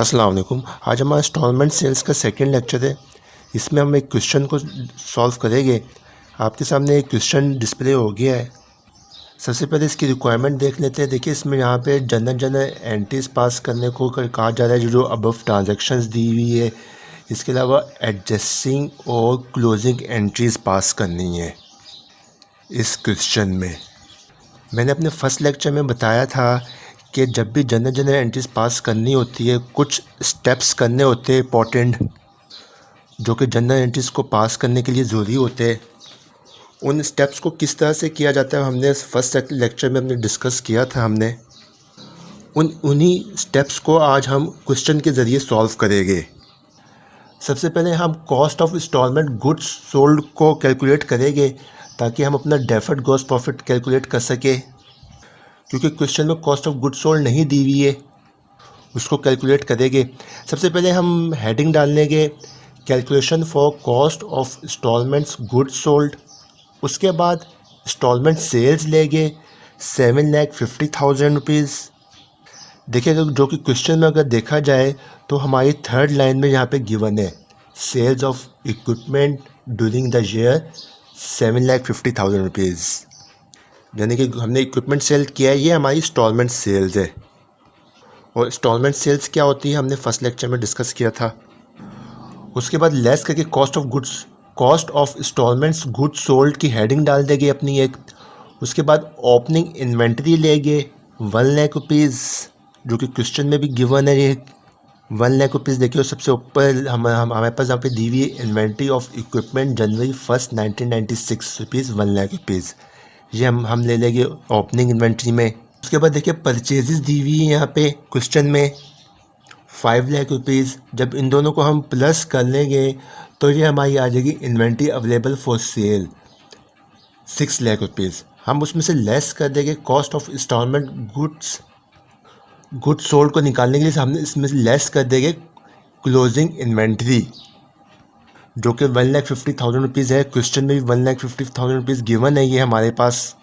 अस्सलाम वालेकुम। आज हमारा इंस्टॉलमेंट सेल्स का सेकंड लेक्चर है। इसमें हम एक क्वेश्चन को सॉल्व करेंगे। आपके सामने एक क्वेश्चन डिस्प्ले हो गया है। सबसे पहले इसकी रिक्वायरमेंट देख लेते हैं। देखिए इसमें यहाँ पे जनरल एंट्रीज पास करने को कहा जा रहा है जो अबव ट्रांजैक्शंस दी हुई है। इसके अलावा एडजस्टिंग और क्लोजिंग एंट्रीज पास करनी है। इस क्वेश्चन में मैंने अपने फर्स्ट लेक्चर में बताया था कि जब भी जनरल एंट्रीज पास करनी होती है, कुछ स्टेप्स करने होते हैं इंपॉर्टेंट, जो कि जनरल एंट्रीज को पास करने के लिए ज़रूरी होते हैं। उन स्टेप्स को किस तरह से किया जाता है हमने फर्स्ट लेक्चर में हमने डिस्कस किया था। हमने उन्हीं स्टेप्स को आज हम क्वेश्चन के ज़रिए सॉल्व करेंगे। सबसे पहले हम cost of instalment goods sold को कैलकुलेट करेंगे ताकि हम अपना डेफर्ड ग्रॉस प्रॉफिट कैलकुलेट कर सके। क्योंकि क्वेश्चन में कॉस्ट ऑफ गुड्स सोल्ड नहीं दी हुई है, उसको कैलकुलेट करेंगे। सबसे पहले हम हेडिंग डाल लेंगे calculation for cost of instalments goods sold. उसके बाद इंस्टॉलमेंट सेल्स लेंगे 7,50,000 रुपीज़। देखिए जो कि क्वेश्चन में अगर देखा जाए तो हमारी थर्ड लाइन में यहाँ पे गिवन है sales of equipment during the year 7,50,000 rupees, यानी कि हमने इक्विपमेंट सेल किया है। ये हमारी इंस्टॉलमेंट सेल्स है। और इंस्टॉलमेंट सेल्स क्या होती है हमने फर्स्ट लेक्चर में डिस्कस किया था। उसके बाद लेस करके cost of instalments goods sold की हेडिंग डाल देंगे अपनी एक। उसके बाद ओपनिंग इन्वेंट्री लेंगे 1 लाख रुपीज़, जो कि क्वेश्चन में भी गिवन है। ये 1 लाख रुपीज़ देखिए सबसे ऊपर हमारे पास यहाँ पे दी हुई है inventory of equipment January 1, 1996 rupees 1 lakh rupees. ये हम ले लेंगे ओपनिंग इन्वेंट्री में। उसके बाद देखिए परचेजेस दी हुई है यहाँ पे क्वेश्चन में 5 लाख रुपीज़। जब इन दोनों को हम प्लस कर लेंगे तो ये हमारी आ जाएगी inventory available for sale 6 lakh rupees. हम उसमें से लेस कर देंगे cost of instalment goods sold को निकालने के लिए हमने इसमें से लेस कर देंगे क्लोजिंग इन्वेंट्री, जो कि 1,50,000 रुपीज़ है। क्वेश्चन में भी 1,50,000 रुपीज़ गिवन है ये हमारे पास।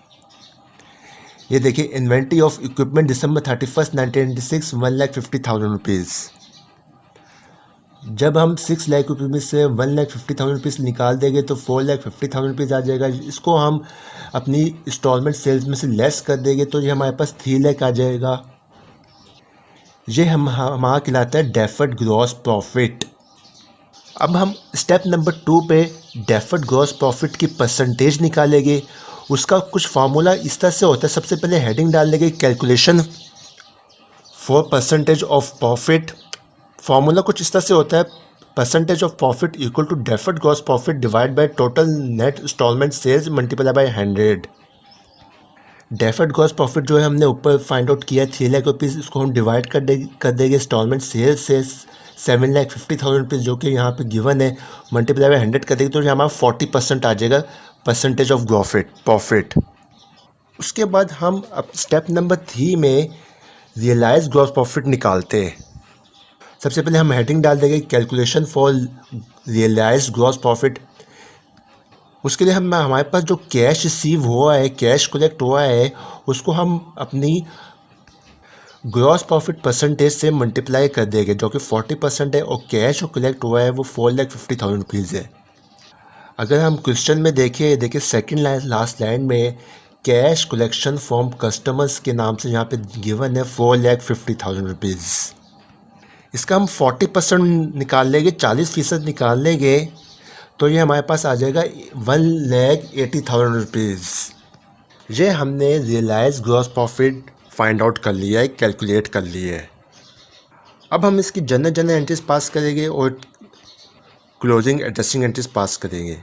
ये देखिए inventory of equipment December 31, 1996 1,50,000 rupees. जब हम 6 लाख रुपये में से 1,50,000 रुपीज़ निकाल देंगे तो 4,50,000 रुपीज़ आ जाएगा। इसको हम अपनी इंस्टॉलमेंट सेल्स में से लेस कर देंगे तो ये हमारे पास 3 लाख आ जाएगा। ये हमारा कहलाता है डेफर्ड ग्रॉस प्रॉफिट। अब हम स्टेप नंबर 2 पे डेफर्ड ग्रॉस प्रॉफिट की परसेंटेज निकालेंगे। उसका कुछ फार्मूला इस तरह से होता है। सबसे पहले हेडिंग डाल देंगे calculation for percentage of profit. Formula कुछ इस तरह से होता है percentage of profit equal to deferred gross profit divide by total net instalment sales multiply by 100। Deferred gross profit जो है हमने ऊपर फाइंड आउट किया है 3 लाख रुपीज़, इसको हम डिवाइड कर देंगे इंस्टॉलमेंट सेल्स से 7,50,000 रुपीज़, जो कि यहाँ पे गिवन है, मल्टीप्लाई बाय 100 कर देंगे तो हमारा 40% आ जाएगा परसेंटेज ऑफ प्रॉफिट। उसके बाद हम अब स्टेप नंबर 3 में रियलाइज ग्रॉस प्रॉफिट निकालते हैं। सबसे पहले हम हेडिंग डाल देंगे calculation for realise gross profit. उसके लिए हमारे पास जो कैश रिसीव हुआ है, कैश कलेक्ट हुआ है, उसको हम अपनी ग्रॉस प्रॉफिट परसेंटेज से मल्टीप्लाई कर देंगे, जो कि 40% है। और कैश जो कलेक्ट हुआ है वो 4,50,000 रुपीज़ है। अगर हम क्वेश्चन में देखिए सेकंड लास्ट लाइन में कैश कलेक्शन फ्रॉम कस्टमर्स के नाम से यहाँ पे गिवन है 4,50,000 रुपीज़। इसका हम 40% निकाल लेंगे, 40% निकाल लेंगे तो ये हमारे पास आ जाएगा 1,80,000 रुपीज़। ये हमने realise gross profit find out कर लिया है, कैलकुलेट कर लिया है। अब हम इसकी जनरल एंट्रीज पास करेंगे और क्लोजिंग एडजस्टिंग एंट्रीज पास करेंगे।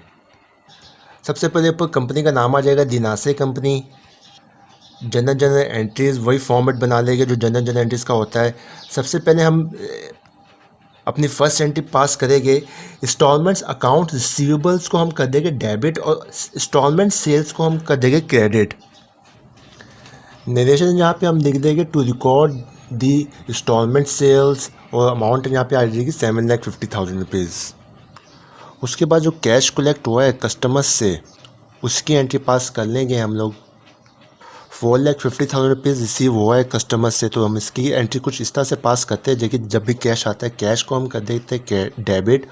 सबसे पहले ऊपर कंपनी का नाम आ जाएगा दिनासे कंपनी। जनरल एंट्रीज वही फॉर्मेट बना लेंगे जो जनरल एंट्रीज का होता है। सबसे पहले हम अपनी फर्स्ट एंट्री पास करेंगे इंस्टॉलमेंट्स अकाउंट रिसीवेबल्स को हम कर देंगे डेबिट और इंस्टॉलमेंट सेल्स को हम कर देंगे क्रेडिट। नरेशन यहाँ पे हम लिख देंगे to record the instalment sales और अमाउंट यहाँ पे आ जाएगी 7,50,000 रुपीज़। उसके बाद जो कैश कलेक्ट हुआ है कस्टमर्स से उसकी एंट्री पास कर लेंगे हम लोग। 4,50,000 रिसीव हुआ है कस्टमर से, तो हम इसकी एंट्री कुछ इस तरह से पास करते हैं जबकि जब भी कैश आता है कैश को हम कर देते हैं डेबिट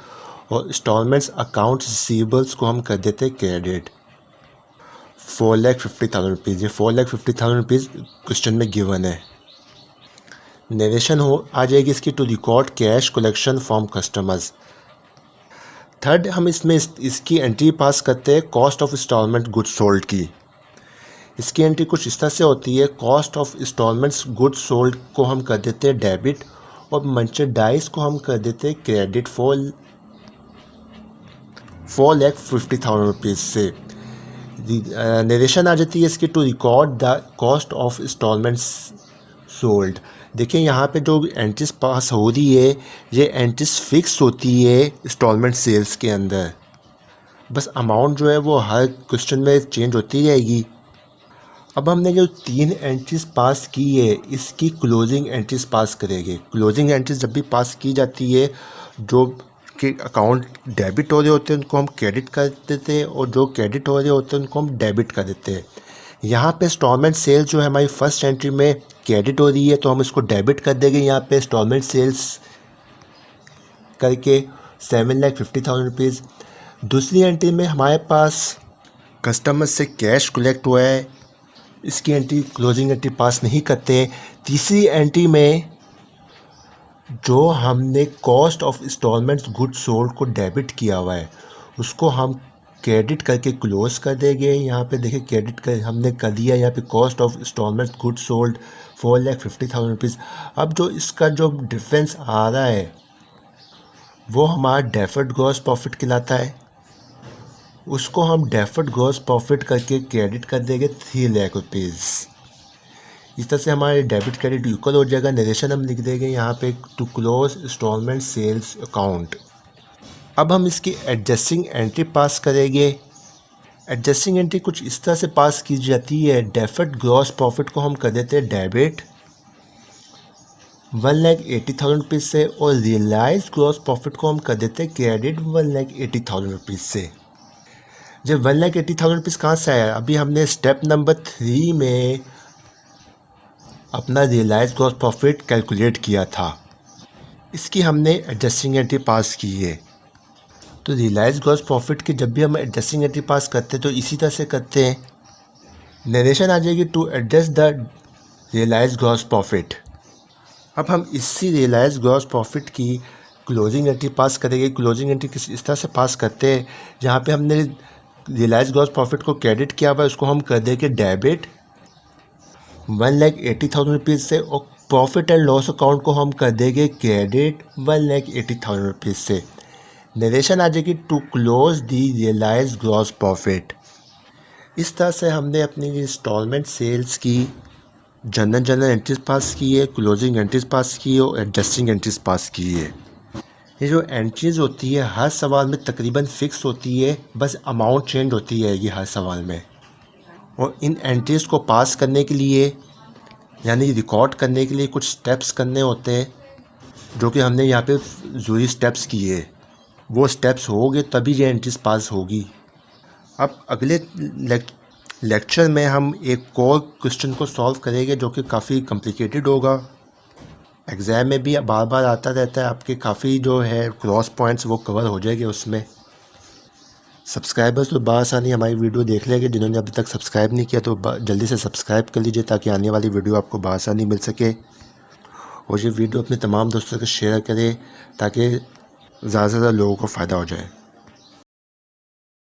और इंस्टॉलमेंट्स अकाउंट रिसीवेबल्स को हम कर देते हैं क्रेडिट। 4,50,000 ये 4,50,000 क्वेश्चन में गिवन है। नरेशन हो आ जाएगी इसकी to record cash collection from customers. Third हम इसमें इसकी एंट्री पास करते हैं cost of instalment goods sold की। इसकी एंट्री कुछ इस तरह से होती है, cost of instalments goods sold को हम कर देते हैं डेबिट और मर्चेंडाइज को हम कर देते हैं क्रेडिट 4,50,000 से। नरेशन आ जाती है इसकी to record the cost of instalments sold. देखिए यहाँ पे जो एंट्रीज पास हो रही है ये एंट्रीज फिक्स होती है इंस्टॉलमेंट सेल्स के अंदर, बस अमाउंट जो है वो हर क्वेश्चन में चेंज होती रहेगी। अब हमने जो 3 एंट्रीज पास की है इसकी क्लोजिंग एंट्रीज पास करेंगे। क्लोजिंग एंट्रीज जब भी पास की जाती है जो कि अकाउंट डेबिट हो रहे होते हैं उनको हम क्रेडिट कर देते हैं और जो क्रेडिट हो रहे होते हैं उनको हम डेबिट कर देते हैं। यहाँ पे इंस्टॉलमेंट सेल्स जो है हमारी फर्स्ट एंट्री में क्रेडिट हो रही है तो हम इसको डेबिट कर देंगे यहाँ पे इंस्टॉलमेंट सेल्स करके 7,50,000 दूसरी एंट्री में हमारे पास कस्टमर से कैश कलेक्ट हुआ है, इसकी एंट्री क्लोजिंग एंट्री पास नहीं करते। तीसरी एंट्री में जो हमने cost of instalments goods sold को डेबिट किया हुआ है उसको हम क्रेडिट करके क्लोज कर देंगे। यहाँ पे देखिए क्रेडिट कर हमने कर दिया, यहाँ पे cost of instalments goods sold 4,50,000 अब जो इसका जो डिफरेंस आ रहा है वो हमारा डेफर्ड ग्रॉस प्रॉफिट कहलाता है, उसको हम डेफर्ड ग्रॉस प्रॉफिट करके क्रेडिट कर देंगे 3,00,000 इस तरह से हमारे डेबिट क्रेडिट इक्वल हो जाएगा। नरेशन हम लिख देंगे यहाँ पे to close instalment sales account. अब हम इसकी एडजस्टिंग एंट्री पास करेंगे। एडजस्टिंग एंट्री कुछ इस तरह से पास की जाती है, डेफर्ड ग्रॉस प्रॉफिट को हम कर देते हैं डेबिट 1,80,000 से और रियलाइज ग्रॉस प्रॉफिट को हम कर देते हैं क्रेडिट 1,80,000 से। जब 1,80,000 कहाँ से आया, अभी हमने स्टेप नंबर 3 में अपना रियलाइज ग्रॉस प्रॉफिट कैलकुलेट किया था, इसकी हमने एडजस्टिंग एंट्री पास की है। तो रियलाइज ग्रॉस प्रॉफिट की जब भी हम एडजस्टिंग एंट्री पास करते हैं तो इसी तरह से करते हैं। नरेशन आ जाएगी to adjust the realise gross profit. अब हम इसी रियलाइज ग्रॉस प्रॉफिट की क्लोजिंग एंट्री पास करेंगे। क्लोजिंग एंट्री किस इस तरह से पास करते हैं, जहाँ पे हमने रियलाइज ग्रॉस प्रॉफिट को क्रेडिट किया हुआ है उसको हम कर देंगे डेबिट 1,80,000 से और प्रॉफिट एंड लॉस अकाउंट को हम कर देंगे क्रेडिट 1,80,000 से। नरेशन आ जाएगी to close the realise gross profit. इस तरह से हमने अपनी इंस्टॉलमेंट सेल्स की जनरल एंट्रीज पास की है, क्लोजिंग एंट्रीज पास की है और एडजस्टिंग एंट्रीज पास की है। ये जो एंट्रीज होती है हर सवाल में तकरीबन फ़िक्स होती है, बस अमाउंट चेंज होती है ये हर सवाल में। और इन एंट्रीज़ को पास करने के लिए यानी रिकॉर्ड करने के लिए कुछ स्टेप्स करने होते हैं जो कि हमने यहाँ पे ज़रूरी स्टेप्स किए, वो स्टेप्स होंगे तभी ये एंट्रीज पास होगी। अब अगले लेक्चर में हम एक और क्वेश्चन को सॉल्व करेंगे जो कि काफ़ी कॉम्प्लिकेटेड होगा, एग्ज़ाम में भी बार बार आता रहता है, आपके काफ़ी जो है क्रॉस पॉइंट्स वो कवर हो जाएंगे उसमें। सब्सक्राइबर्स तो बआसानी हमारी वीडियो देख लेंगे, जिन्होंने अभी तक सब्सक्राइब नहीं किया तो जल्दी से सब्सक्राइब कर लीजिए ताकि आने वाली वीडियो आपको बआसानी मिल सके। और ये वीडियो अपने तमाम दोस्तों के शेयर करें ताकि ज़्यादा से ज़्यादा लोगों को फ़ायदा हो जाए।